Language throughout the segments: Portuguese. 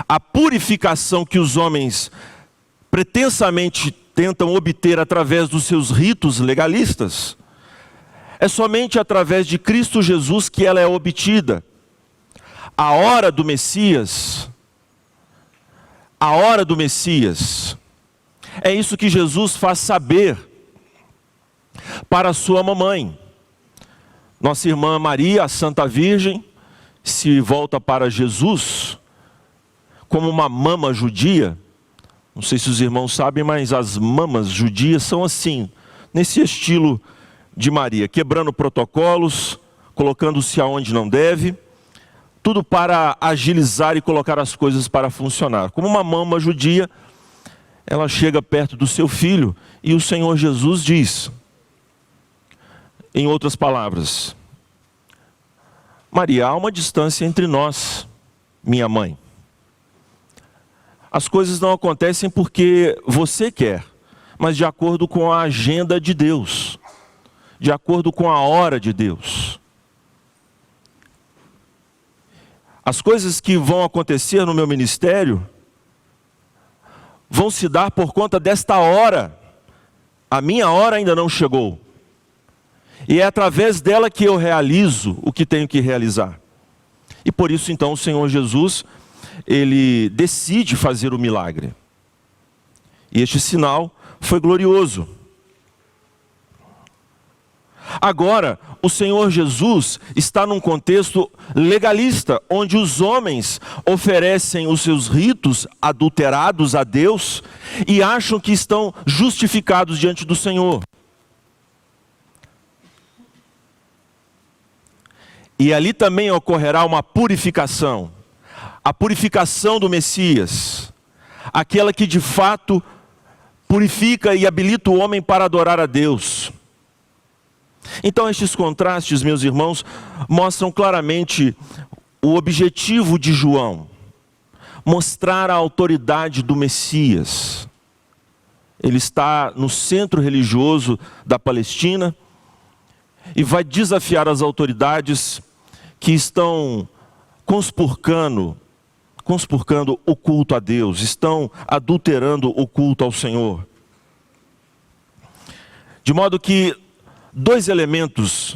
A purificação que os homens pretensamente tentam obter através dos seus ritos legalistas, é somente através de Cristo Jesus que ela é obtida. A hora do Messias, é isso que Jesus faz saber para a sua mamãe. Nossa irmã Maria, a Santa Virgem, se volta para Jesus como uma mama judia. Não sei se os irmãos sabem, mas as mamas judias são assim, nesse estilo de Maria, quebrando protocolos, colocando-se aonde não deve, tudo para agilizar e colocar as coisas para funcionar. Como uma mama judia, ela chega perto do seu filho e o Senhor Jesus diz, em outras palavras: Maria, há uma distância entre nós, minha mãe. As coisas não acontecem porque você quer, mas de acordo com a agenda de Deus, de acordo com a hora de Deus. As coisas que vão acontecer no meu ministério vão se dar por conta desta hora. A minha hora ainda não chegou. E é através dela que eu realizo o que tenho que realizar. E por isso então o Senhor Jesus, ele decide fazer o milagre. E este sinal foi glorioso. Agora, o Senhor Jesus está num contexto legalista, onde os homens oferecem os seus ritos adulterados a Deus e acham que estão justificados diante do Senhor. E ali também ocorrerá uma purificação, a purificação do Messias, aquela que de fato purifica e habilita o homem para adorar a Deus. Então estes contrastes, meus irmãos, mostram claramente o objetivo de João: mostrar a autoridade do Messias. Ele está no centro religioso da Palestina e vai desafiar as autoridades que estão conspurcando o culto a Deus, estão adulterando o culto ao Senhor. De modo que dois elementos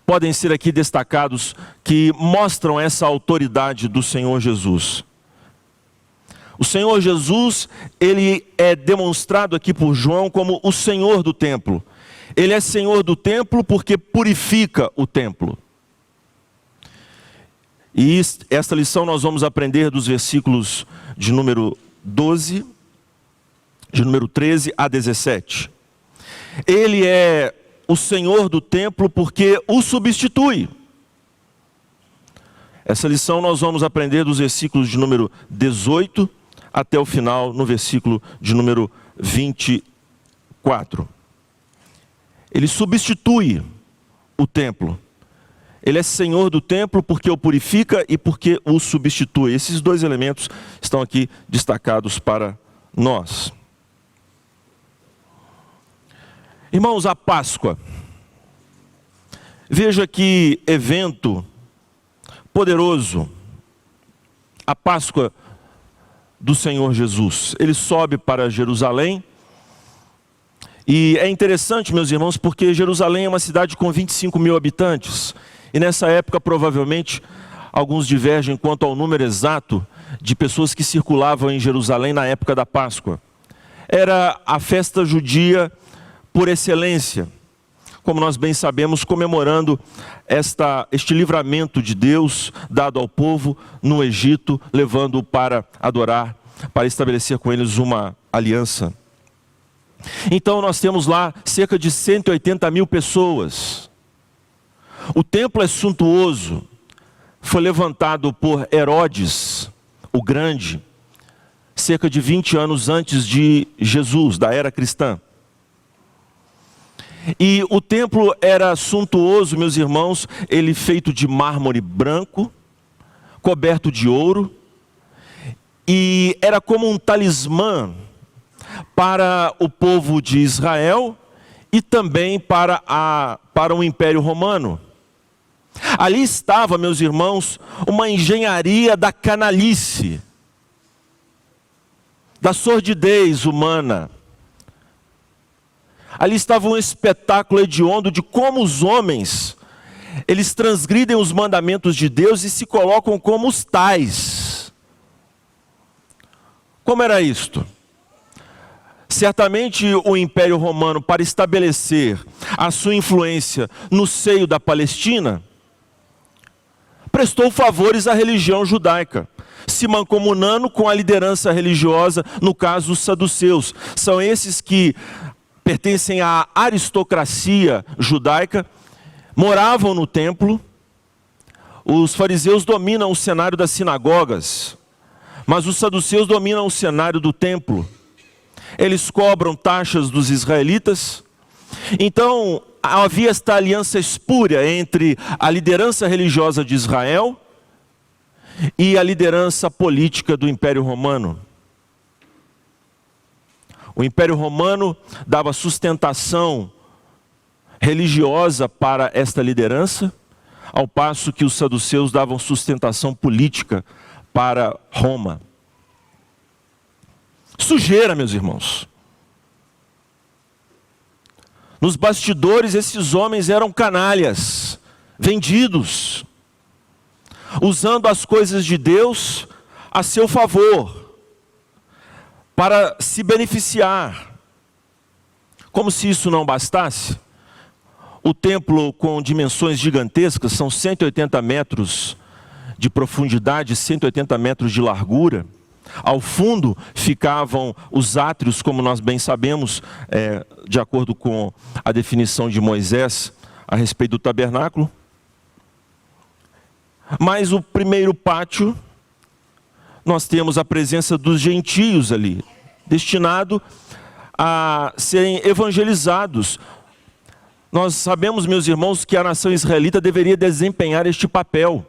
podem ser aqui destacados que mostram essa autoridade do Senhor Jesus. O Senhor Jesus, ele é demonstrado aqui por João como o Senhor do templo. Ele é Senhor do templo porque purifica o templo. E esta lição nós vamos aprender dos versículos de número 12, de número 13 a 17. Ele é o Senhor do templo porque o substitui. Essa lição nós vamos aprender dos versículos de número 18 até o final, no versículo de número 24. Ele substitui o templo. Ele é Senhor do templo porque o purifica e porque o substitui. Esses dois elementos estão aqui destacados para nós. Irmãos, a Páscoa. Veja que evento poderoso. A Páscoa do Senhor Jesus. Ele sobe para Jerusalém. E é interessante, meus irmãos, porque Jerusalém é uma cidade com 25 mil habitantes. E nessa época, provavelmente, alguns divergem quanto ao número exato de pessoas que circulavam em Jerusalém na época da Páscoa. Era a festa judia por excelência, como nós bem sabemos, comemorando este livramento de Deus dado ao povo no Egito, levando-o para adorar, para estabelecer com eles uma aliança. Então nós temos lá cerca de 180 mil pessoas. O templo é suntuoso, foi levantado por Herodes, o Grande, cerca de 20 anos antes de Jesus, da era cristã. E o templo era suntuoso, meus irmãos, ele feito de mármore branco, coberto de ouro, e era como um talismã para o povo de Israel e também para o Império Romano. Ali estava, meus irmãos, uma engenharia da canalice, da sordidez humana. Ali estava um espetáculo hediondo de como os homens, eles transgridem os mandamentos de Deus e se colocam como os tais. Como era isto? Certamente o Império Romano, para estabelecer a sua influência no seio da Palestina, prestou favores à religião judaica, se mancomunando com a liderança religiosa, no caso os saduceus. São esses que pertencem à aristocracia judaica, moravam no templo. Os fariseus dominam o cenário das sinagogas, mas os saduceus dominam o cenário do templo. Eles cobram taxas dos israelitas. Então, havia esta aliança espúria entre a liderança religiosa de Israel e a liderança política do Império Romano. O Império Romano dava sustentação religiosa para esta liderança, ao passo que os saduceus davam sustentação política para Roma. Sujeira, meus irmãos. Nos bastidores, esses homens eram canalhas, vendidos, usando as coisas de Deus a seu favor, para se beneficiar. Como se isso não bastasse, o templo com dimensões gigantescas, são 180 metros de profundidade, 180 metros de largura. Ao fundo ficavam os átrios, como nós bem sabemos, de acordo com a definição de Moisés a respeito do tabernáculo. Mas o primeiro pátio, nós temos a presença dos gentios ali, destinado a serem evangelizados. Nós sabemos, meus irmãos, que a nação israelita deveria desempenhar este papel.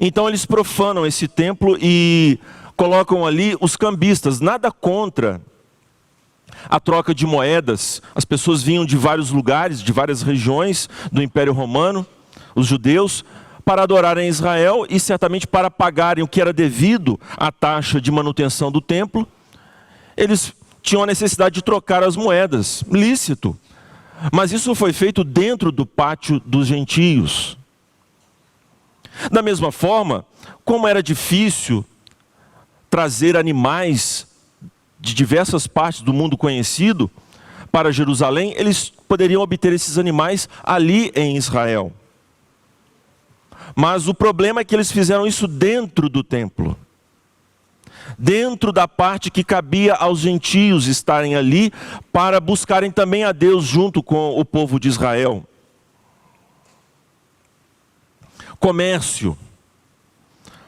Então eles profanam esse templo e colocam ali os cambistas. Nada contra a troca de moedas. As pessoas vinham de vários lugares, de várias regiões do Império Romano, os judeus, para adorarem Israel e certamente para pagarem o que era devido à taxa de manutenção do templo. Eles tinham a necessidade de trocar as moedas, lícito. Mas isso foi feito dentro do pátio dos gentios. Da mesma forma, como era difícil trazer animais de diversas partes do mundo conhecido para Jerusalém, eles poderiam obter esses animais ali em Israel. Mas o problema é que eles fizeram isso dentro do templo, dentro da parte que cabia aos gentios estarem ali para buscarem também a Deus junto com o povo de Israel.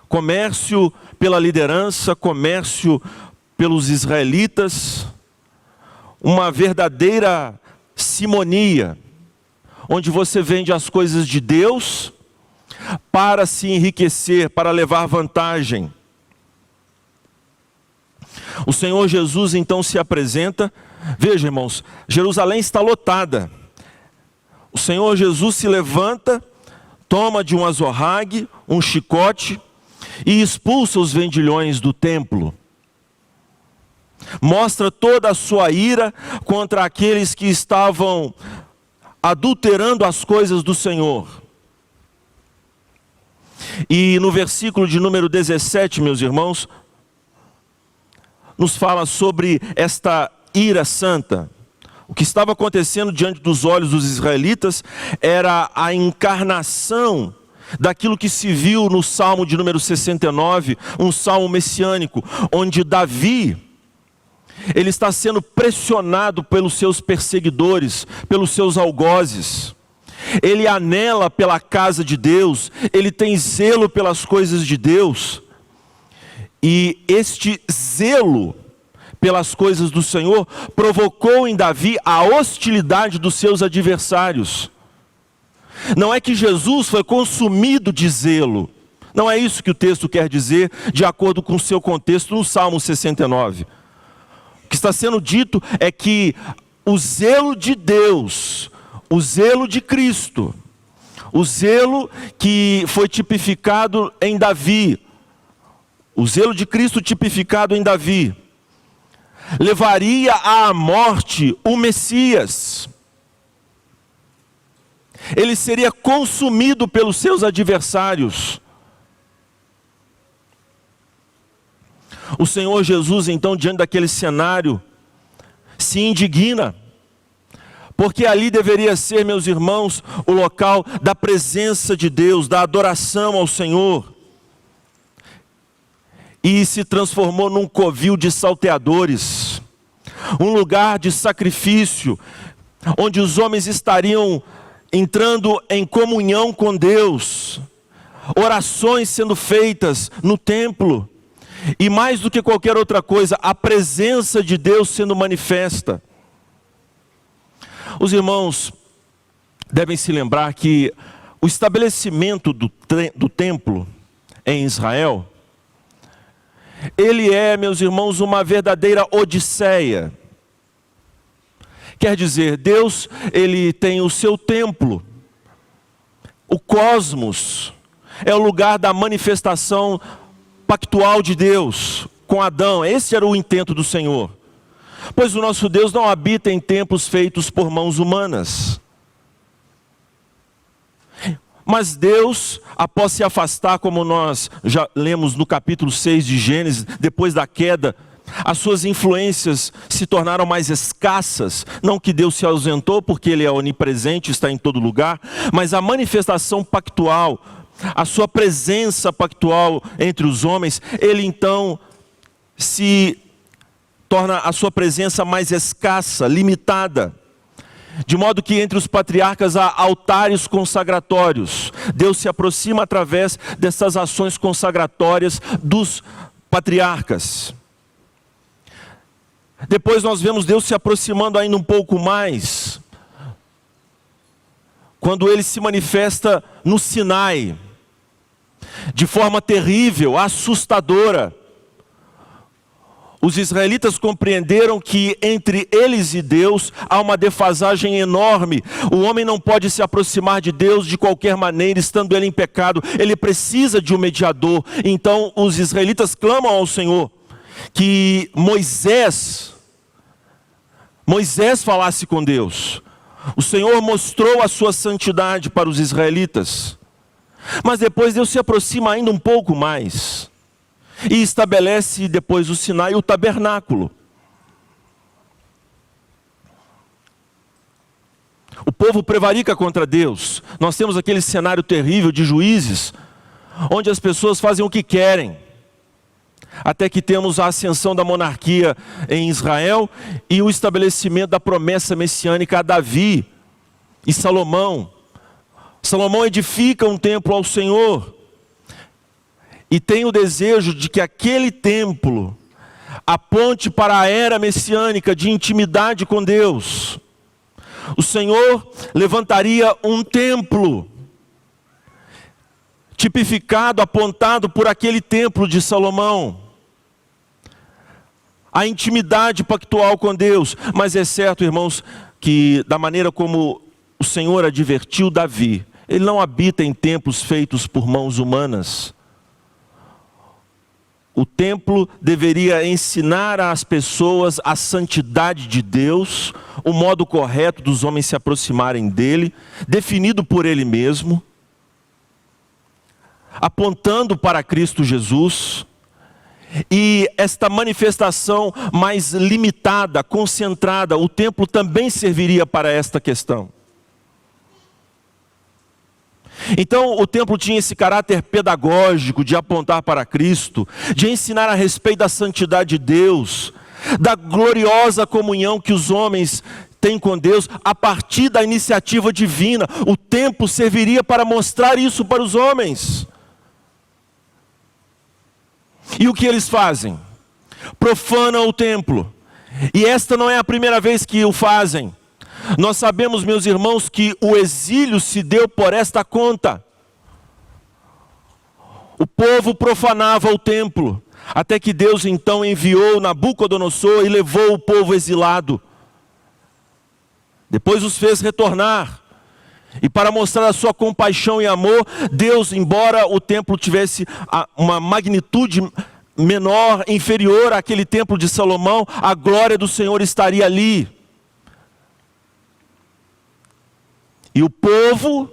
Comércio pela liderança, comércio pelos israelitas, uma verdadeira simonia, onde você vende as coisas de Deus para se enriquecer, para levar vantagem. O Senhor Jesus então se apresenta. Veja, irmãos, Jerusalém está lotada. O Senhor Jesus se levanta, toma de um azorrague, um chicote, e expulsa os vendilhões do templo. Mostra toda a sua ira contra aqueles que estavam adulterando as coisas do Senhor. E no versículo de número 17, meus irmãos, nos fala sobre esta ira santa. O que estava acontecendo diante dos olhos dos israelitas era a encarnação daquilo que se viu no Salmo de número 69, um salmo messiânico, onde Davi, ele está sendo pressionado pelos seus perseguidores, pelos seus algozes. Ele anela pela casa de Deus, ele tem zelo pelas coisas de Deus. E este zelo pelas coisas do Senhor provocou em Davi a hostilidade dos seus adversários. Não é que Jesus foi consumido de zelo. Não é isso que o texto quer dizer, de acordo com o seu contexto no Salmo 69. O que está sendo dito é que o zelo de Deus, o zelo de Cristo, o zelo que foi tipificado em Davi, o zelo de Cristo tipificado em Davi, levaria à morte o Messias. Ele seria consumido pelos seus adversários. O Senhor Jesus, então, diante daquele cenário, se indigna, porque ali deveria ser, meus irmãos, o local da presença de Deus, da adoração ao Senhor, e se transformou num covil de salteadores, um lugar de sacrifício, onde os homens estariam entrando em comunhão com Deus, orações sendo feitas no templo, e mais do que qualquer outra coisa, a presença de Deus sendo manifesta. Os irmãos devem se lembrar que o estabelecimento do templo em Israel, ele é, meus irmãos, uma verdadeira odisseia. Quer dizer, Deus, ele tem o seu templo, o cosmos, é o lugar da manifestação pactual de Deus com Adão. Esse era o intento do Senhor. Pois o nosso Deus não habita em templos feitos por mãos humanas. Mas Deus, após se afastar, como nós já lemos no capítulo 6 de Gênesis, depois da queda, as suas influências se tornaram mais escassas. Não que Deus se ausentou, porque Ele é onipresente, está em todo lugar, mas a manifestação pactual, a sua presença pactual entre os homens, Ele então se torna a sua presença mais escassa, limitada. De modo que entre os patriarcas há altares consagratórios. Deus se aproxima através dessas ações consagratórias dos patriarcas. Depois nós vemos Deus se aproximando ainda um pouco mais, quando Ele se manifesta no Sinai, de forma terrível, assustadora. Os israelitas compreenderam que entre eles e Deus há uma defasagem enorme. O homem não pode se aproximar de Deus de qualquer maneira, estando ele em pecado. Ele precisa de um mediador. Então os israelitas clamam ao Senhor que Moisés falasse com Deus. O Senhor mostrou a sua santidade para os israelitas. Mas depois Deus se aproxima ainda um pouco mais. E estabelece depois o Sinai, o tabernáculo. O povo prevarica contra Deus. Nós temos aquele cenário terrível de Juízes, onde as pessoas fazem o que querem. Até que temos a ascensão da monarquia em Israel e o estabelecimento da promessa messiânica a Davi e Salomão. Salomão edifica um templo ao Senhor. E tem o desejo de que aquele templo aponte para a era messiânica de intimidade com Deus. O Senhor levantaria um templo, tipificado, apontado por aquele templo de Salomão. A intimidade pactual com Deus. Mas é certo, irmãos, que da maneira como o Senhor advertiu Davi, Ele não habita em templos feitos por mãos humanas. O templo deveria ensinar às pessoas a santidade de Deus, o modo correto dos homens se aproximarem dele, definido por Ele mesmo, apontando para Cristo Jesus. E esta manifestação mais limitada, concentrada, o templo também serviria para esta questão. Então o templo tinha esse caráter pedagógico de apontar para Cristo, de ensinar a respeito da santidade de Deus, da gloriosa comunhão que os homens têm com Deus a partir da iniciativa divina. O templo serviria para mostrar isso para os homens. E o que eles fazem? Profanam o templo. E esta não é a primeira vez que o fazem. Nós sabemos, meus irmãos, que o exílio se deu por esta conta. O povo profanava o templo, até que Deus então enviou Nabucodonosor e levou o povo exilado. Depois os fez retornar. E para mostrar a sua compaixão e amor, Deus, embora o templo tivesse uma magnitude menor, inferior àquele templo de Salomão, a glória do Senhor estaria ali. E o povo,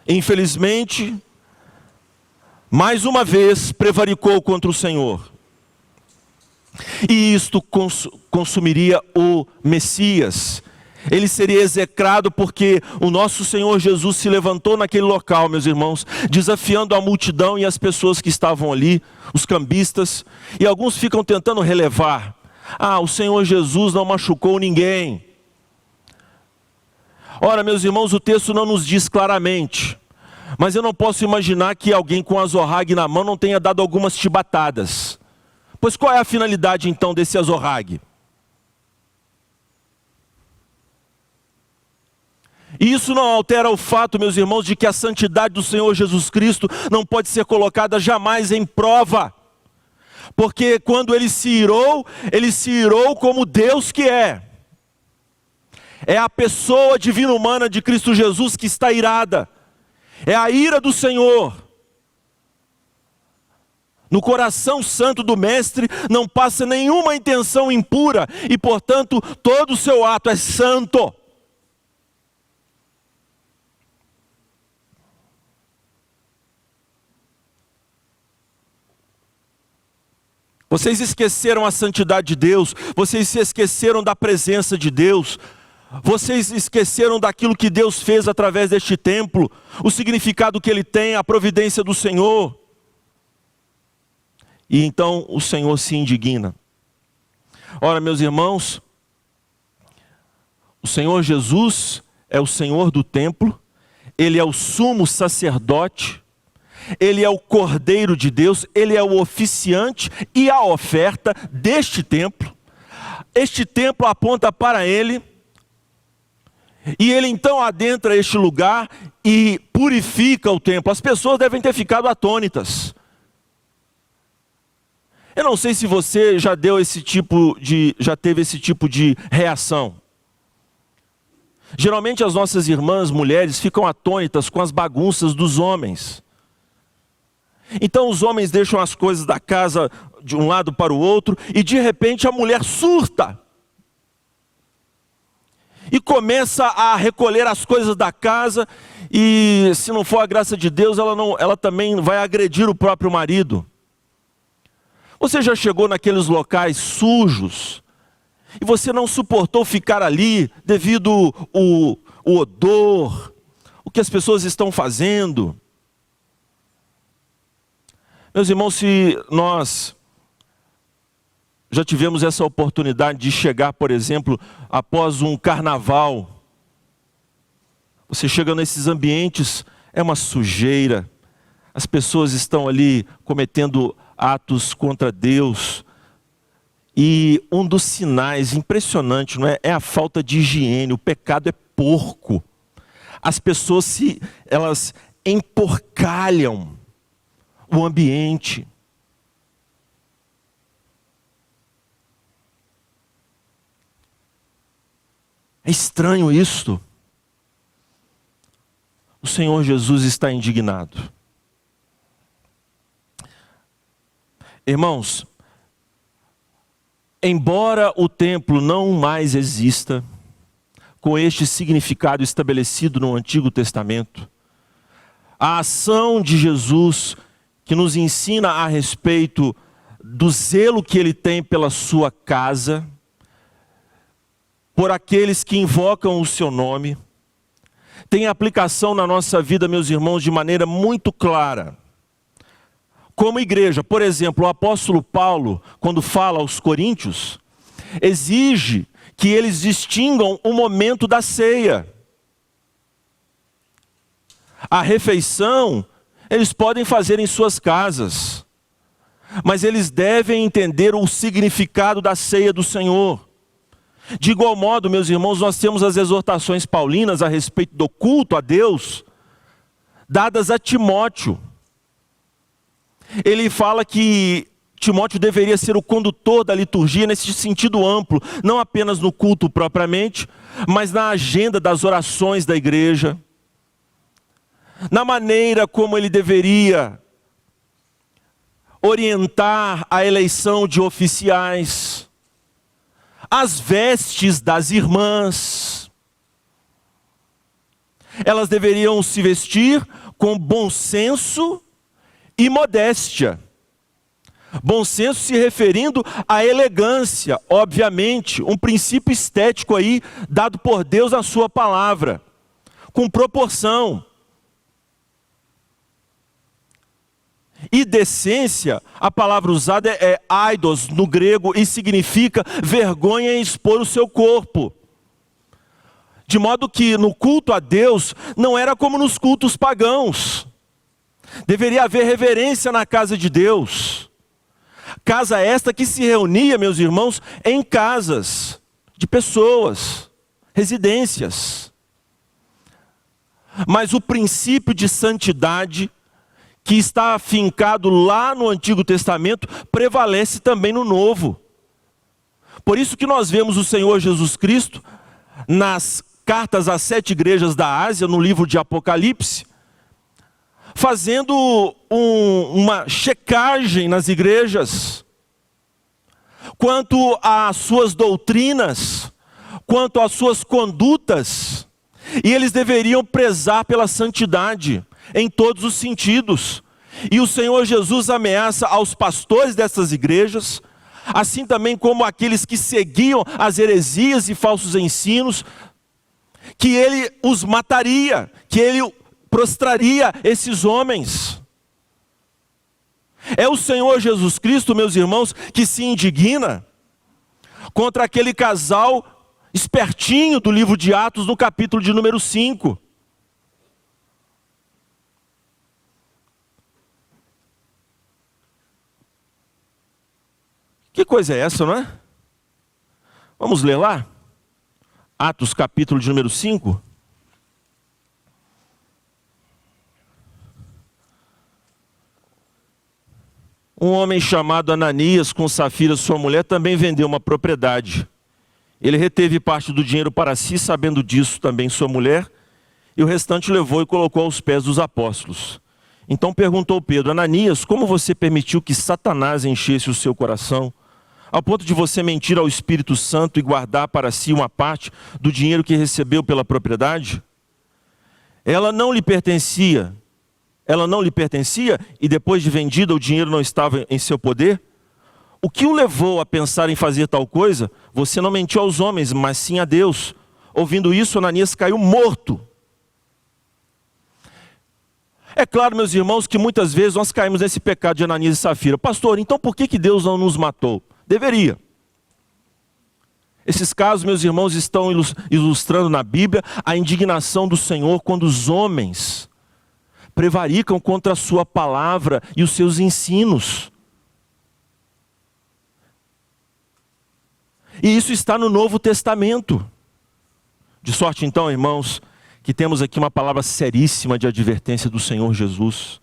infelizmente, mais uma vez prevaricou contra o Senhor. E isto consumiria o Messias. Ele seria execrado porque o nosso Senhor Jesus se levantou naquele local, meus irmãos, desafiando a multidão e as pessoas que estavam ali, os cambistas, e alguns ficam tentando relevar. O Senhor Jesus não machucou ninguém. Ora, meus irmãos, o texto não nos diz claramente, mas eu não posso imaginar que alguém com azorrague na mão não tenha dado algumas chibatadas. Pois qual é a finalidade então desse azorrague? E isso não altera o fato, meus irmãos, de que a santidade do Senhor Jesus Cristo não pode ser colocada jamais em prova. Porque quando ele se irou como Deus que é. É a pessoa divina humana de Cristo Jesus que está irada. É a ira do Senhor. No coração santo do Mestre não passa nenhuma intenção impura e, portanto, todo o seu ato é santo. Vocês esqueceram a santidade de Deus, vocês se esqueceram da presença de Deus, vocês esqueceram daquilo que Deus fez através deste templo, o significado que ele tem, a providência do Senhor. E então o Senhor se indigna. Ora, meus irmãos, o Senhor Jesus é o Senhor do templo, ele é o sumo sacerdote, ele é o Cordeiro de Deus, ele é o oficiante e a oferta deste templo. Este templo aponta para ele, e ele então adentra este lugar e purifica o templo. As pessoas devem ter ficado atônitas. Eu não sei se você já teve esse tipo de reação. Geralmente as nossas irmãs mulheres ficam atônitas com as bagunças dos homens. Então os homens deixam as coisas da casa de um lado para o outro e de repente a mulher surta. E começa a recolher as coisas da casa e, se não for a graça de Deus, ela também vai agredir o próprio marido. Você já chegou naqueles locais sujos e você não suportou ficar ali devido o odor, o que as pessoas estão fazendo? Meus irmãos, se nós já tivemos essa oportunidade de chegar, por exemplo, após um carnaval, você chega nesses ambientes, é uma sujeira, as pessoas estão ali cometendo atos contra Deus, e um dos sinais impressionantes, não é? É a falta de higiene, o pecado é porco, as pessoas elas emporcalham o ambiente. É estranho isto. O Senhor Jesus está indignado. Irmãos, embora o templo não mais exista, com este significado estabelecido no Antigo Testamento, a ação de Jesus que nos ensina a respeito do zelo que ele tem pela sua casa, por aqueles que invocam o seu nome, tem aplicação na nossa vida, meus irmãos, de maneira muito clara. Como igreja, por exemplo, o apóstolo Paulo, quando fala aos coríntios, exige que eles distingam o momento da ceia. A refeição eles podem fazer em suas casas, mas eles devem entender o significado da ceia do Senhor. De igual modo, meus irmãos, nós temos as exortações paulinas a respeito do culto a Deus, dadas a Timóteo. Ele fala que Timóteo deveria ser o condutor da liturgia nesse sentido amplo, não apenas no culto propriamente, mas na agenda das orações da igreja, na maneira como ele deveria orientar a eleição de oficiais, as vestes das irmãs. Elas deveriam se vestir com bom senso e modéstia. Bom senso se referindo à elegância, obviamente, um princípio estético aí dado por Deus na sua palavra, com proporção. E decência, a palavra usada é aidos no grego e significa vergonha em expor o seu corpo. De modo que no culto a Deus não era como nos cultos pagãos. Deveria haver reverência na casa de Deus. Casa esta que se reunia, meus irmãos, em casas de pessoas, residências. Mas o princípio de santidade que está afincado lá no Antigo Testamento, prevalece também no Novo. Por isso que nós vemos o Senhor Jesus Cristo, nas cartas às 7 igrejas da Ásia, no livro de Apocalipse, fazendo uma checagem nas igrejas, quanto às suas doutrinas, quanto às suas condutas, e eles deveriam prezar pela santidade, em todos os sentidos. E o Senhor Jesus ameaça aos pastores dessas igrejas, assim também como aqueles que seguiam as heresias e falsos ensinos, que ele os mataria, que ele prostraria esses homens. É o Senhor Jesus Cristo, meus irmãos, que se indigna contra aquele casal espertinho do livro de Atos, no capítulo de número 5. Que coisa é essa, não é? Vamos ler lá? Atos capítulo de número 5. Um homem chamado Ananias, com Safira, sua mulher, também vendeu uma propriedade. Ele reteve parte do dinheiro para si, sabendo disso também sua mulher, e o restante levou e colocou aos pés dos apóstolos. Então perguntou Pedro: Ananias, como você permitiu que Satanás enchesse o seu coração, ao ponto de você mentir ao Espírito Santo e guardar para si uma parte do dinheiro que recebeu pela propriedade? Ela não lhe pertencia e depois de vendida o dinheiro não estava em seu poder? O que o levou a pensar em fazer tal coisa? Você não mentiu aos homens, mas sim a Deus. Ouvindo isso, Ananias caiu morto. É claro, meus irmãos, que muitas vezes nós caímos nesse pecado de Ananias e Safira. Pastor, então por que Deus não nos matou? Deveria. Esses casos, meus irmãos, estão ilustrando na Bíblia a indignação do Senhor quando os homens prevaricam contra a sua palavra e os seus ensinos. E isso está no Novo Testamento. De sorte então, irmãos, que temos aqui uma palavra seríssima de advertência do Senhor Jesus.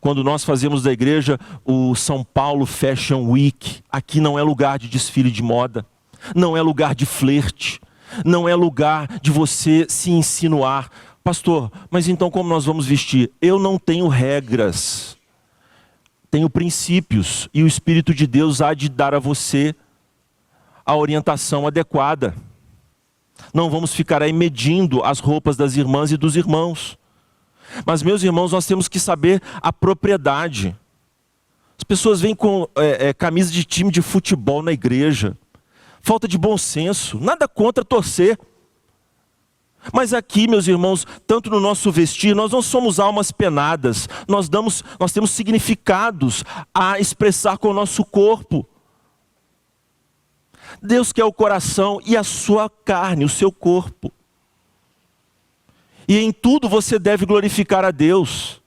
Quando nós fazemos da igreja o São Paulo Fashion Week, aqui não é lugar de desfile de moda, não é lugar de flerte, não é lugar de você se insinuar. Pastor, mas então como nós vamos vestir? Eu não tenho regras, tenho princípios, e o Espírito de Deus há de dar a você a orientação adequada. Não vamos ficar aí medindo as roupas das irmãs e dos irmãos. Mas, meus irmãos, nós temos que saber a propriedade. As pessoas vêm com camisa de time de futebol na igreja. Falta de bom senso, nada contra torcer. Mas aqui, meus irmãos, tanto no nosso vestir, nós não somos almas penadas. Nós temos significados a expressar com o nosso corpo. Deus quer o coração e a sua carne, o seu corpo. E em tudo você deve glorificar a Deus.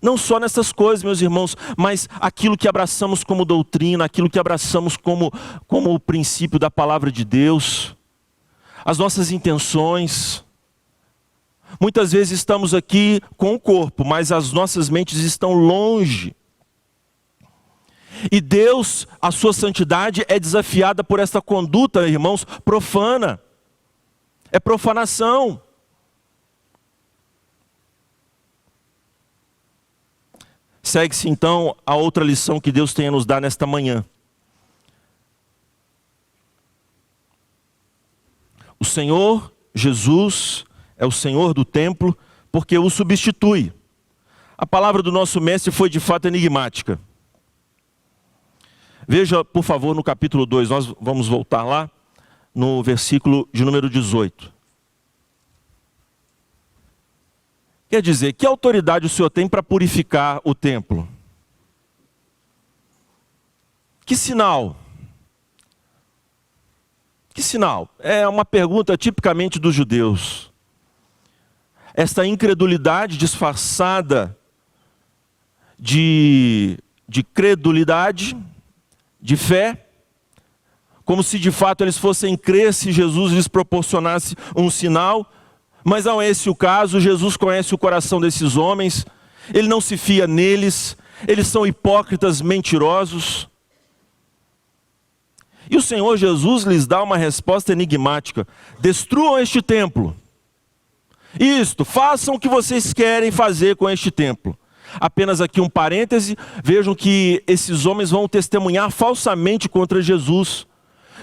Não só nessas coisas, meus irmãos, mas aquilo que abraçamos como doutrina, aquilo que abraçamos como o princípio da palavra de Deus, as nossas intenções, Muitas vezes estamos aqui com o corpo, mas as nossas mentes estão longe. E Deus, a sua santidade é desafiada por esta conduta, irmãos, profana. É profanação. Segue-se então a outra lição que Deus tem a nos dar nesta manhã. O Senhor Jesus é o Senhor do templo, porque o substitui. A palavra do nosso mestre foi de fato enigmática. Veja, por favor, no capítulo 2, nós vamos voltar lá, no versículo de número 18. Quer dizer, que autoridade o Senhor tem para purificar o templo? Que sinal? Que sinal? É uma pergunta tipicamente dos judeus. Esta incredulidade disfarçada de credulidade, de fé, como se de fato eles fossem crer se Jesus lhes proporcionasse um sinal, mas não é esse o caso. Jesus conhece o coração desses homens, Ele não se fia neles, eles são hipócritas, mentirosos. E o Senhor Jesus lhes dá uma resposta enigmática: destruam este templo. Isto, façam o que vocês querem fazer com este templo. Apenas aqui um parêntese, vejam que esses homens vão testemunhar falsamente contra Jesus.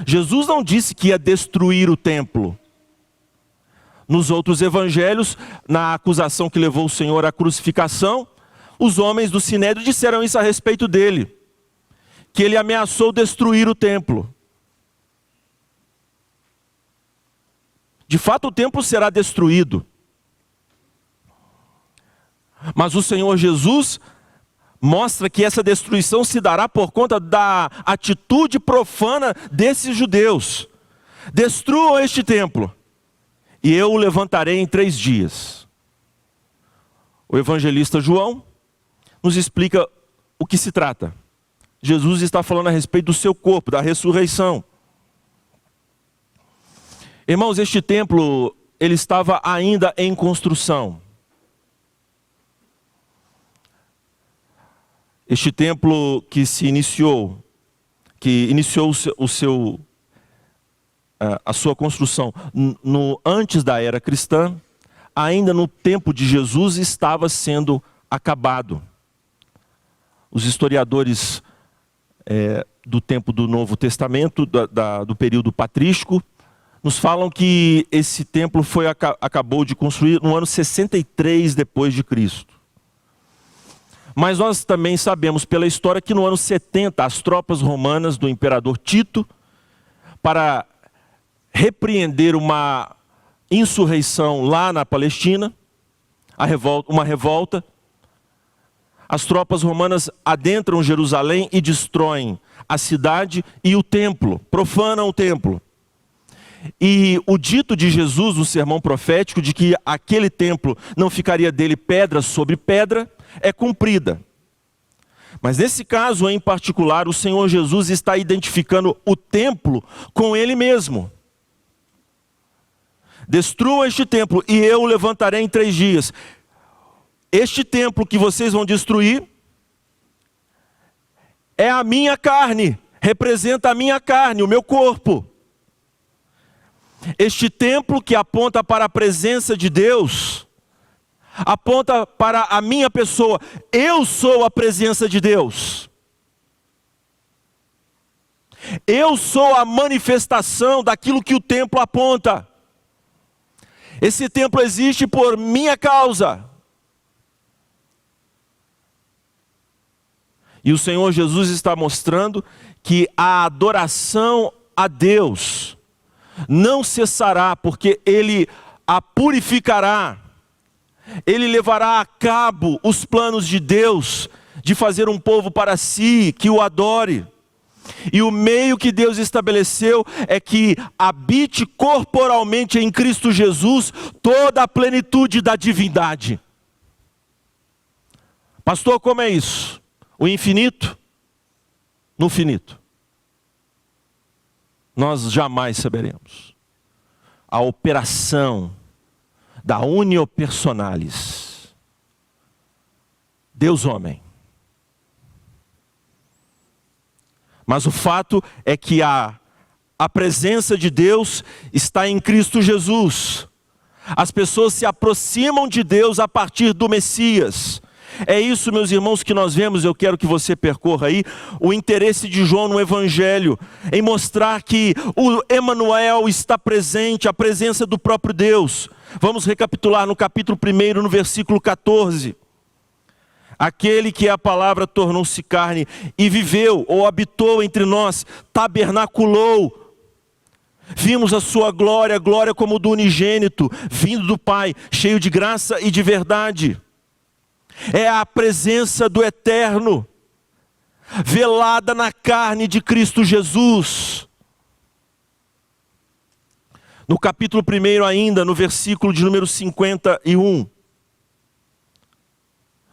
Jesus não disse que ia destruir o templo. Nos outros evangelhos, na acusação que levou o Senhor à crucificação, os homens do Sinédrio disseram isso a respeito dele, que ele ameaçou destruir o templo. De fato, o templo será destruído. Mas o Senhor Jesus mostra que essa destruição se dará por conta da atitude profana desses judeus. Destruam este templo, e eu o levantarei em 3 dias. O evangelista João nos explica o que se trata. Jesus está falando a respeito do seu corpo, da ressurreição. Irmãos, este templo, ele estava ainda em construção. Este templo que iniciou a sua construção antes da era cristã, ainda no tempo de Jesus estava sendo acabado. Os historiadores do tempo do Novo Testamento, do período patrístico, nos falam que esse templo acabou de construir no ano 63 depois de Cristo. Mas nós também sabemos pela história que no ano 70, as tropas romanas do imperador Tito, para repreender uma insurreição lá na Palestina, uma revolta, as tropas romanas adentram Jerusalém e destroem a cidade e o templo, profanam o templo. E o dito de Jesus no sermão profético de que aquele templo não ficaria dele pedra sobre pedra é cumprida. Mas nesse caso em particular, o Senhor Jesus está identificando o templo com Ele mesmo. Destruam este templo e eu o levantarei em 3 dias. Este templo que vocês vão destruir é a minha carne, representa a minha carne, o meu corpo. Este templo que aponta para a presença de Deus, aponta para a minha pessoa. Eu sou a presença de Deus. Eu sou a manifestação daquilo que o templo aponta. Esse templo existe por minha causa. E o Senhor Jesus está mostrando que a adoração a Deus não cessará, porque Ele a purificará. Ele levará a cabo os planos de Deus, de fazer um povo para si, que o adore. E o meio que Deus estabeleceu é que habite corporalmente em Cristo Jesus toda a plenitude da divindade. Pastor, como é isso? O infinito no finito. Nós jamais saberemos a operação da unio personalis. Deus homem. Mas o fato é que a presença de Deus está em Cristo Jesus. As pessoas se aproximam de Deus a partir do Messias. É isso, meus irmãos, que nós vemos. Eu quero que você percorra aí o interesse de João no Evangelho, em mostrar que o Emanuel está presente, a presença do próprio Deus. Vamos recapitular no capítulo 1, no versículo 14. Aquele que é a palavra tornou-se carne e viveu ou habitou entre nós, tabernaculou. Vimos a sua glória, glória como do unigênito, vindo do Pai, cheio de graça e de verdade. É a presença do Eterno, velada na carne de Cristo Jesus. No capítulo 1 ainda, no versículo de número 51,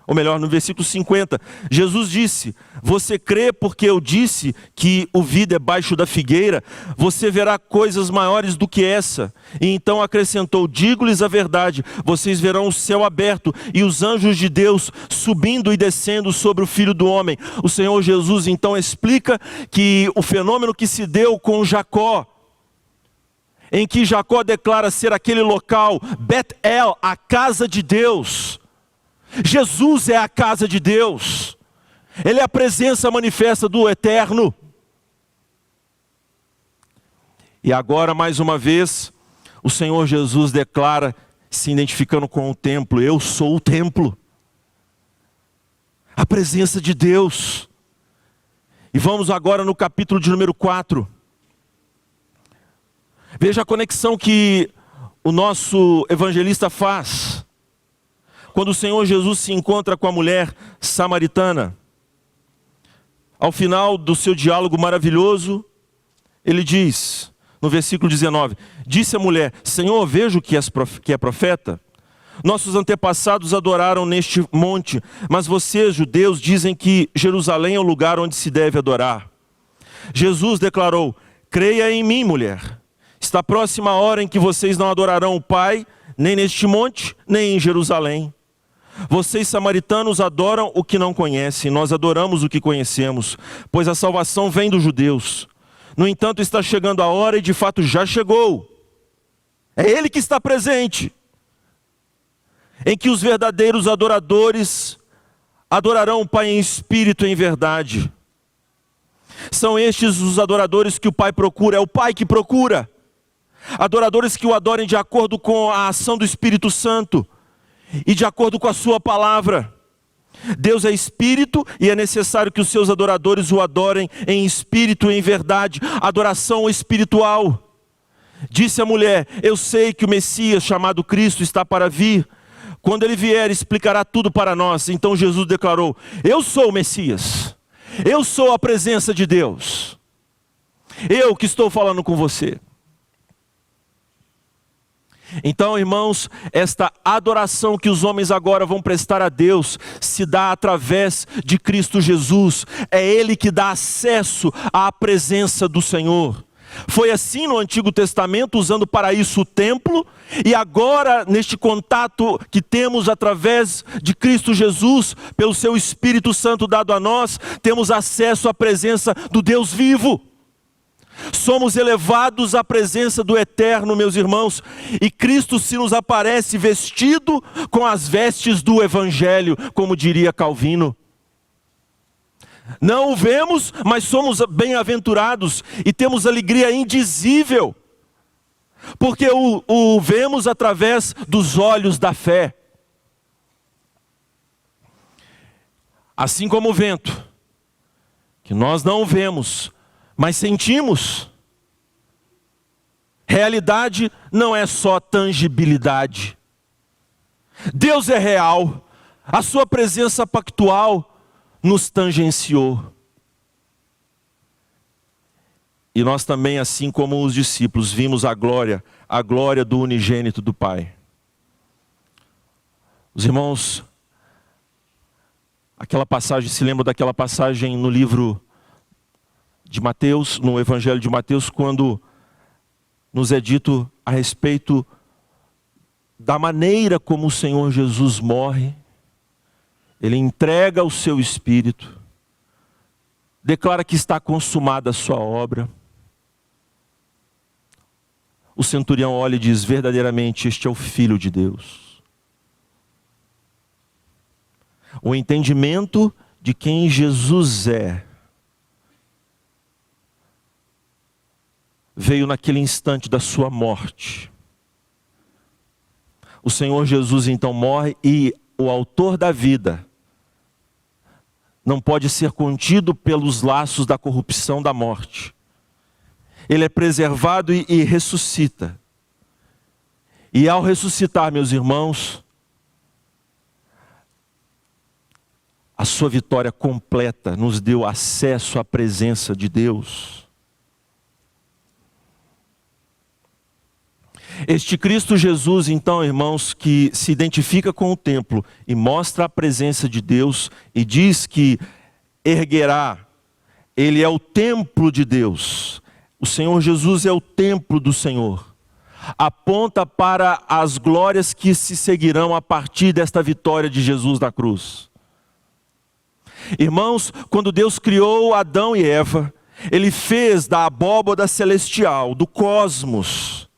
ou melhor, no versículo 50, Jesus disse: você crê porque eu disse que o vi debaixo da figueira? Você verá coisas maiores do que essa. E então acrescentou: digo-lhes a verdade, vocês verão o céu aberto e os anjos de Deus subindo e descendo sobre o Filho do Homem. O Senhor Jesus então explica que o fenômeno que se deu com Jacó, em que Jacó declara ser aquele local, Bet-El, a casa de Deus. Jesus é a casa de Deus. Ele é a presença manifesta do Eterno. E agora, mais uma vez, o Senhor Jesus declara, se identificando com o templo: eu sou o templo. A presença de Deus. E vamos agora no capítulo de número 4. Veja a conexão que o nosso evangelista faz. Quando o Senhor Jesus se encontra com a mulher samaritana, ao final do seu diálogo maravilhoso, ele diz, no versículo 19, disse a mulher: Senhor, vejo que é profeta. Nossos antepassados adoraram neste monte, mas vocês, judeus, dizem que Jerusalém é o lugar onde se deve adorar. Jesus declarou: creia em mim, mulher. Está próxima a hora em que vocês não adorarão o Pai, nem neste monte, nem em Jerusalém. Vocês, samaritanos, adoram o que não conhecem, nós adoramos o que conhecemos, pois a salvação vem dos judeus. No entanto, está chegando a hora, e de fato já chegou. É Ele que está presente, em que os verdadeiros adoradores adorarão o Pai em espírito e em verdade. São estes os adoradores que o Pai procura, é o Pai que procura. Adoradores que o adorem de acordo com a ação do Espírito Santo e de acordo com a sua palavra. Deus é espírito e é necessário que os seus adoradores o adorem em espírito e em verdade. Adoração espiritual. Disse a mulher: eu sei que o Messias, chamado Cristo, está para vir. Quando ele vier, explicará tudo para nós. Então Jesus declarou: eu sou o Messias. Eu sou a presença de Deus. Eu que estou falando com você. Então, irmãos, esta adoração que os homens agora vão prestar a Deus se dá através de Cristo Jesus. É Ele que dá acesso à presença do Senhor. Foi assim no Antigo Testamento, usando para isso o templo, e agora neste contato que temos através de Cristo Jesus, pelo seu Espírito Santo dado a nós, temos acesso à presença do Deus vivo. Somos elevados à presença do Eterno, meus irmãos, e Cristo se nos aparece vestido com as vestes do Evangelho, como diria Calvino. Não o vemos, mas somos bem-aventurados e temos alegria indizível, porque o vemos através dos olhos da fé. Assim como o vento, que nós não o vemos, mas sentimos. Realidade não é só tangibilidade. Deus é real. A sua presença pactual nos tangenciou. E nós também, assim como os discípulos, vimos a glória do unigênito do Pai. Os irmãos, aquela passagem, se lembram daquela passagem no livro de Mateus, no Evangelho de Mateus, quando nos é dito a respeito da maneira como o Senhor Jesus morre, ele entrega o seu espírito, declara que está consumada a sua obra. O centurião olha e diz: verdadeiramente este é o Filho de Deus. O entendimento de quem Jesus é veio naquele instante da sua morte. O Senhor Jesus então morre e o autor da vida não pode ser contido pelos laços da corrupção da morte. Ele é preservado e ressuscita. E ao ressuscitar, meus irmãos, a sua vitória completa nos deu acesso à presença de Deus. Este Cristo Jesus, então, irmãos, que se identifica com o templo e mostra a presença de Deus e diz que erguerá, ele é o templo de Deus. O Senhor Jesus é o templo do Senhor. Aponta para as glórias que se seguirão a partir desta vitória de Jesus na cruz. Irmãos, quando Deus criou Adão e Eva, Ele fez da abóbada celestial, do cosmos,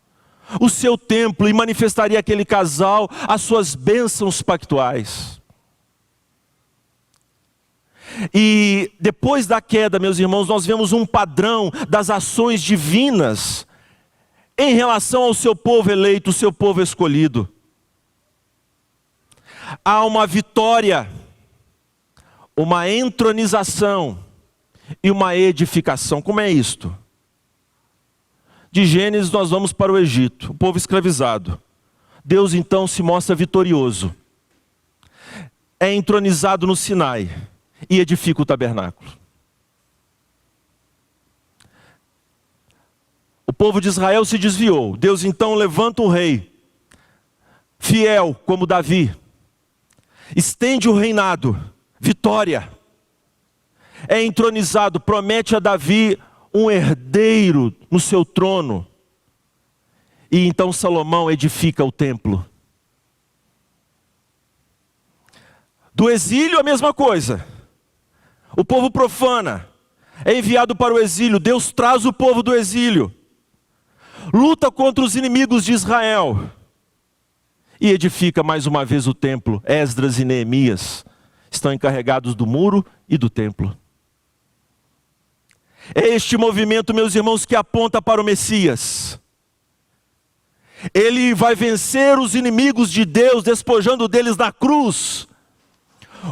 o seu templo, e manifestaria aquele casal as suas bênçãos pactuais. E depois da queda, meus irmãos, nós vemos um padrão das ações divinas em relação ao seu povo eleito, o seu povo escolhido. Há uma vitória, uma entronização e uma edificação. Como é isto? De Gênesis nós vamos para o Egito, o povo escravizado. Deus então se mostra vitorioso. É entronizado no Sinai e edifica o tabernáculo. O povo de Israel se desviou. Deus então levanta um rei, fiel como Davi. Estende o reinado, vitória. É entronizado, promete a Davi um herdeiro no seu trono. E então Salomão edifica o templo. Do exílio a mesma coisa. O povo profana é enviado para o exílio. Deus traz o povo do exílio. Luta contra os inimigos de Israel. E edifica mais uma vez o templo. Esdras e Neemias estão encarregados do muro e do templo. É este movimento, meus irmãos, que aponta para o Messias. Ele vai vencer os inimigos de Deus, despojando deles na cruz.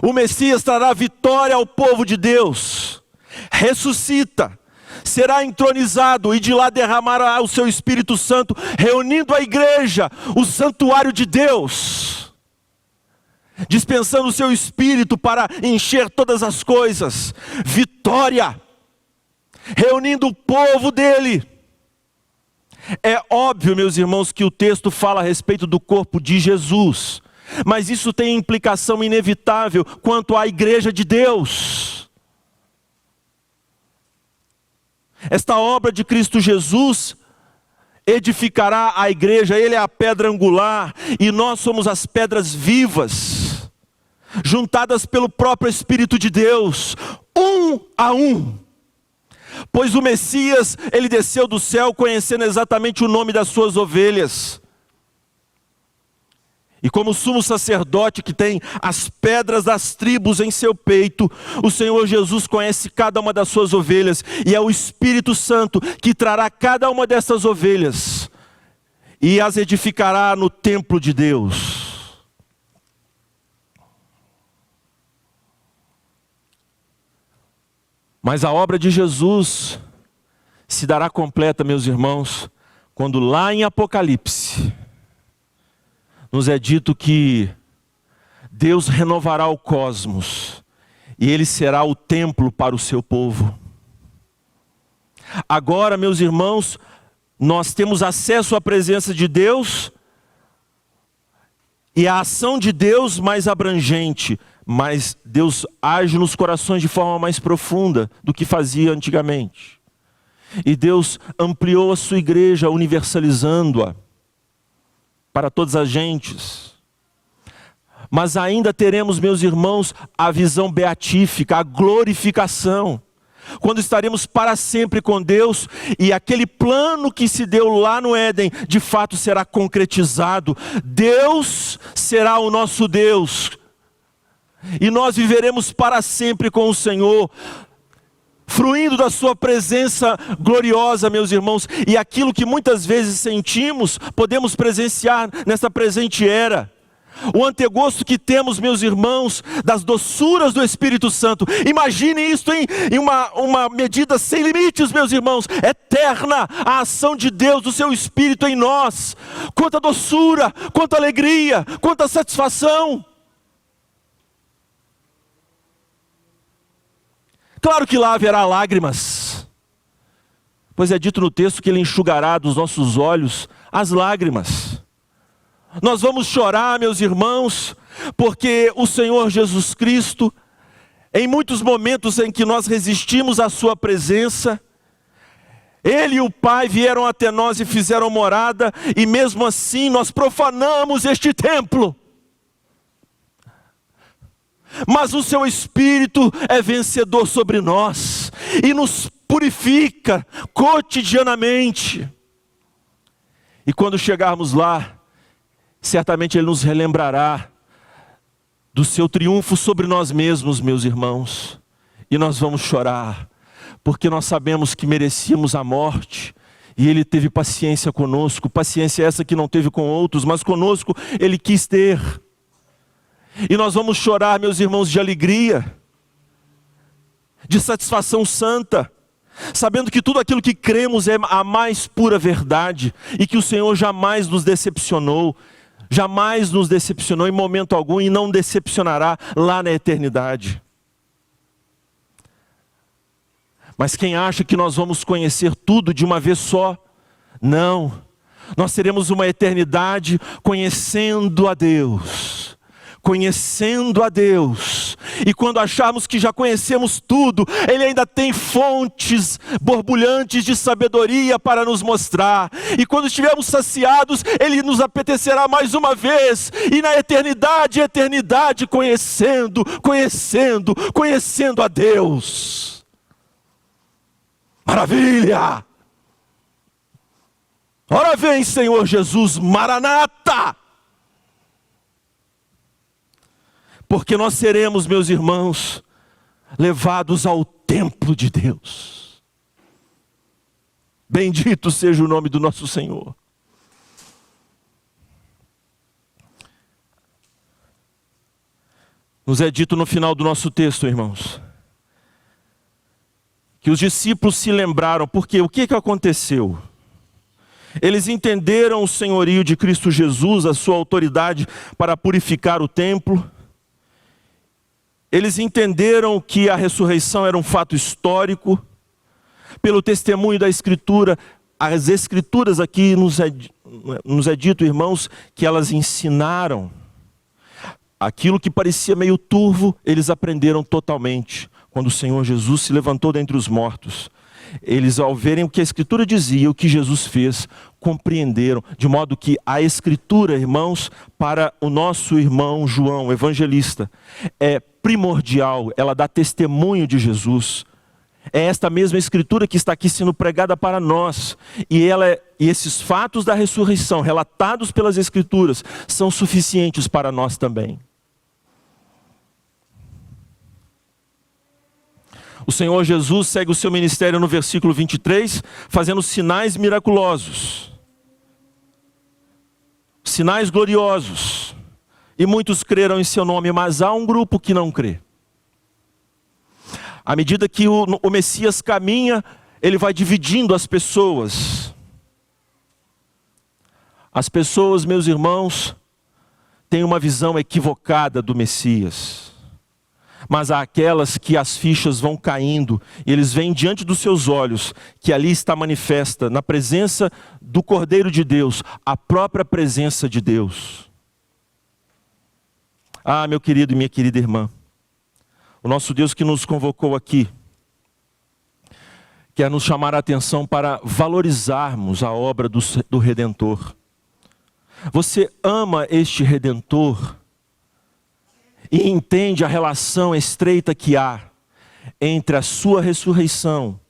O Messias trará vitória ao povo de Deus. Ressuscita, será entronizado e de lá derramará o seu Espírito Santo, reunindo a igreja, o santuário de Deus, dispensando o seu Espírito para encher todas as coisas. Vitória, reunindo o povo dele. É óbvio, meus irmãos, que o texto fala a respeito do corpo de Jesus, mas isso tem implicação inevitável quanto à igreja de Deus. Esta obra de Cristo Jesus edificará a igreja. Ele é a pedra angular e nós somos as pedras vivas, juntadas pelo próprio Espírito de Deus, um a um. Pois o Messias, ele desceu do céu conhecendo exatamente o nome das suas ovelhas. E como sumo sacerdote que tem as pedras das tribos em seu peito, o Senhor Jesus conhece cada uma das suas ovelhas. E é o Espírito Santo que trará cada uma dessas ovelhas e as edificará no templo de Deus. Mas a obra de Jesus se dará completa, meus irmãos, quando lá em Apocalipse nos é dito que Deus renovará o cosmos e ele será o templo para o seu povo. Agora, meus irmãos, nós temos acesso à presença de Deus e a ação de Deus mais abrangente, mas Deus age nos corações de forma mais profunda do que fazia antigamente. E Deus ampliou a sua igreja, universalizando-a. para todas as gentes. Mas ainda teremos, meus irmãos, a visão beatífica, a glorificação, quando estaremos para sempre com Deus e aquele plano que se deu lá no Éden, de fato será concretizado. Deus será o nosso Deus e nós viveremos para sempre com o Senhor, fruindo da sua presença gloriosa, meus irmãos. E aquilo que muitas vezes sentimos, podemos presenciar nessa presente era. O antegosto que temos, meus irmãos, das doçuras do Espírito Santo. Imagine isso em uma medida sem limites, meus irmãos. Eterna a ação de Deus, do seu Espírito em nós. Quanta doçura, quanta alegria, quanta satisfação. Claro que lá haverá lágrimas, pois é dito no texto que Ele enxugará dos nossos olhos as lágrimas. Nós vamos chorar, meus irmãos, porque o Senhor Jesus Cristo, em muitos momentos em que nós resistimos à sua presença, Ele e o Pai vieram até nós e fizeram morada, e mesmo assim nós profanamos este templo. Mas o seu Espírito é vencedor sobre nós e nos purifica cotidianamente. E quando chegarmos lá, certamente Ele nos relembrará do seu triunfo sobre nós mesmos, meus irmãos. E nós vamos chorar, porque nós sabemos que merecíamos a morte. E Ele teve paciência conosco, paciência essa que não teve com outros, mas conosco Ele quis ter. E nós vamos chorar, meus irmãos, de alegria, de satisfação santa, sabendo que tudo aquilo que cremos é a mais pura verdade, e que o Senhor jamais nos decepcionou em momento algum, e não decepcionará lá na eternidade. Mas quem acha que nós vamos conhecer tudo de uma vez só, não. Nós teremos uma eternidade conhecendo a Deus. E quando acharmos que já conhecemos tudo, Ele ainda tem fontes borbulhantes de sabedoria para nos mostrar. E quando estivermos saciados, Ele nos apetecerá mais uma vez. E na eternidade, conhecendo a Deus. Maravilha! Ora vem, Senhor Jesus, Maranata! Porque nós seremos, meus irmãos, levados ao templo de Deus. Bendito seja o nome do nosso Senhor. Nos é dito no final do nosso texto, irmãos, que os discípulos se lembraram, porque o que aconteceu? Eles entenderam o senhorio de Cristo Jesus, a sua autoridade para purificar o templo. Eles entenderam que a ressurreição era um fato histórico. Pelo testemunho da Escritura, as Escrituras aqui nos é dito, irmãos, que elas ensinaram. Aquilo que parecia meio turvo, eles aprenderam totalmente. Quando o Senhor Jesus se levantou dentre os mortos, eles, ao verem o que a Escritura dizia, o que Jesus fez, compreenderam. De modo que a Escritura, irmãos, para o nosso irmão João, evangelista, é primordial. Ela dá testemunho de Jesus. É esta mesma Escritura que está aqui sendo pregada para nós. E esses fatos da ressurreição, relatados pelas Escrituras, são suficientes para nós também. O Senhor Jesus segue o seu ministério no versículo 23, fazendo sinais miraculosos. Sinais gloriosos. E muitos creram em seu nome, mas há um grupo que não crê. À medida que o Messias caminha, ele vai dividindo as pessoas. As pessoas, meus irmãos, têm uma visão equivocada do Messias. Mas há aquelas que as fichas vão caindo, e eles veem diante dos seus olhos, que ali está manifesta, na presença do Cordeiro de Deus, a própria presença de Deus. Ah, meu querido e minha querida irmã, o nosso Deus que nos convocou aqui, quer nos chamar a atenção para valorizarmos a obra do Redentor. Você ama este Redentor e entende a relação estreita que há entre a sua ressurreição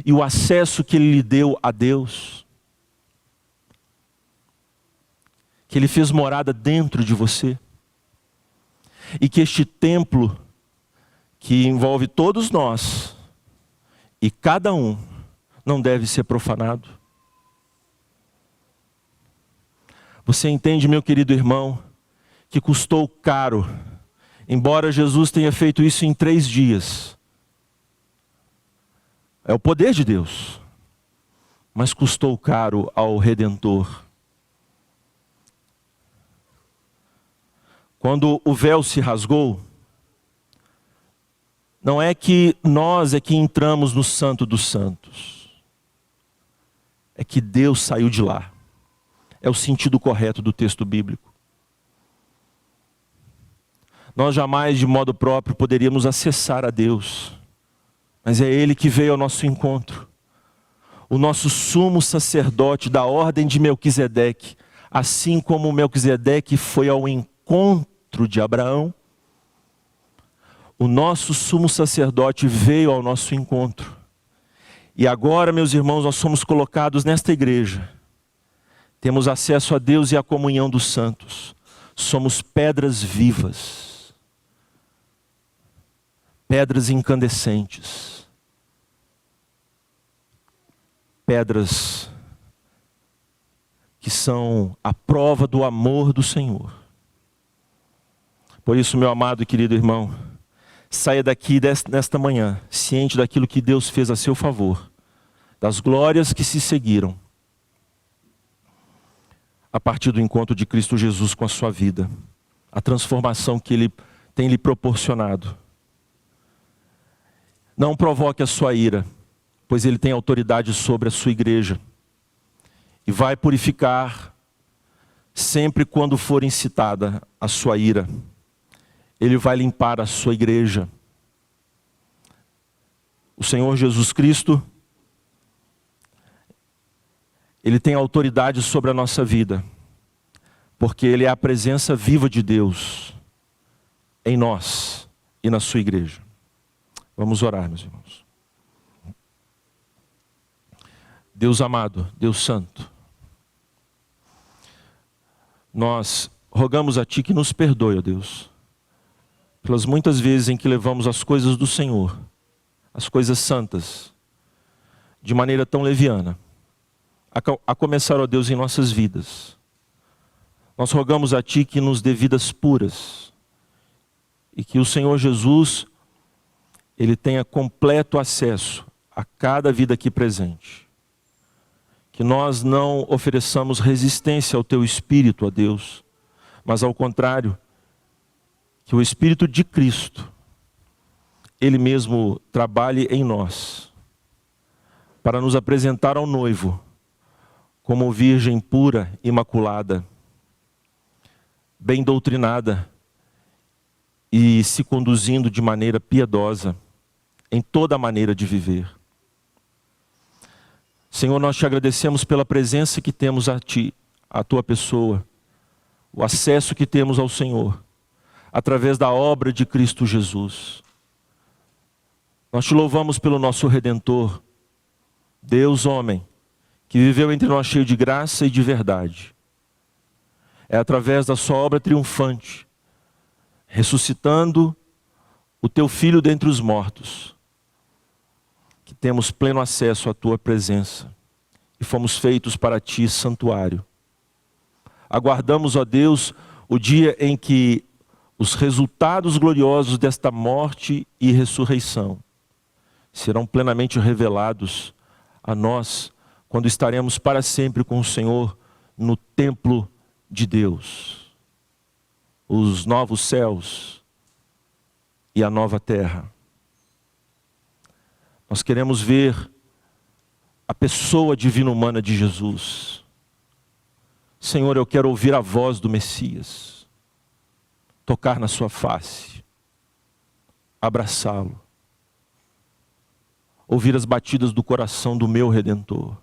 e o acesso que Ele lhe deu a Deus? Que Ele fez morada dentro de você? E que este templo, que envolve todos nós, e cada um, não deve ser profanado? Você entende, meu querido irmão, que custou caro, embora Jesus tenha feito isso em 3 dias. É o poder de Deus, mas custou caro ao Redentor. Quando o véu se rasgou, não é que nós é que entramos no Santo dos Santos. É que Deus saiu de lá. É o sentido correto do texto bíblico. Nós jamais, de modo próprio, poderíamos acessar a Deus. Mas é Ele que veio ao nosso encontro. O nosso sumo sacerdote da ordem de Melquisedeque, assim como Melquisedeque foi ao encontro de Abraão, o nosso sumo sacerdote veio ao nosso encontro. E agora, meus irmãos, nós somos colocados nesta igreja. Temos acesso a Deus e à comunhão dos santos. Somos pedras vivas. Pedras incandescentes. Pedras que são a prova do amor do Senhor. Por isso, meu amado e querido irmão, saia daqui nesta manhã, ciente daquilo que Deus fez a seu favor, das glórias que se seguiram, a partir do encontro de Cristo Jesus com a sua vida, a transformação que Ele tem lhe proporcionado. Não provoque a sua ira, pois Ele tem autoridade sobre a sua igreja, e vai purificar sempre quando for incitada a sua ira. Ele vai limpar a sua igreja. O Senhor Jesus Cristo, Ele tem autoridade sobre a nossa vida, porque Ele é a presença viva de Deus em nós e na sua igreja. Vamos orar, meus irmãos. Deus amado, Deus santo, nós rogamos a Ti que nos perdoe, ó Deus, pelas muitas vezes em que levamos as coisas do Senhor, as coisas santas, de maneira tão leviana, a começar, ó Deus, em nossas vidas. Nós rogamos a Ti que nos dê vidas puras, e que o Senhor Jesus, Ele tenha completo acesso a cada vida aqui presente. Que nós não ofereçamos resistência ao Teu Espírito, ó Deus, mas ao contrário, que o Espírito de Cristo, Ele mesmo trabalhe em nós, para nos apresentar ao noivo, como virgem pura, imaculada, bem doutrinada, e se conduzindo de maneira piedosa, em toda a maneira de viver. Senhor, nós Te agradecemos pela presença que temos a Ti, a Tua pessoa, o acesso que temos ao Senhor, através da obra de Cristo Jesus. Nós Te louvamos pelo nosso Redentor, Deus homem, que viveu entre nós cheio de graça e de verdade. É através da sua obra triunfante, ressuscitando o Teu Filho dentre os mortos, que temos pleno acesso à Tua presença e fomos feitos para Ti santuário. Aguardamos, ó Deus, o dia em que os resultados gloriosos desta morte e ressurreição serão plenamente revelados a nós, quando estaremos para sempre com o Senhor no templo de Deus, os novos céus e a nova terra. Nós queremos ver a pessoa divina humana de Jesus. Senhor, eu quero ouvir a voz do Messias, tocar na sua face, abraçá-lo, ouvir as batidas do coração do meu Redentor.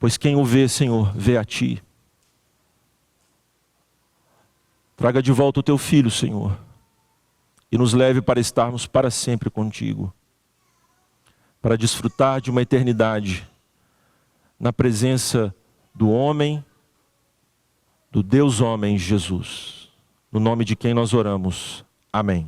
pois quem o vê, Senhor, vê a Ti. Traga de volta o Teu Filho, Senhor, e nos leve para estarmos para sempre contigo, para desfrutar de uma eternidade na presença do homem, do Deus homem Jesus. No nome de quem nós oramos. Amém.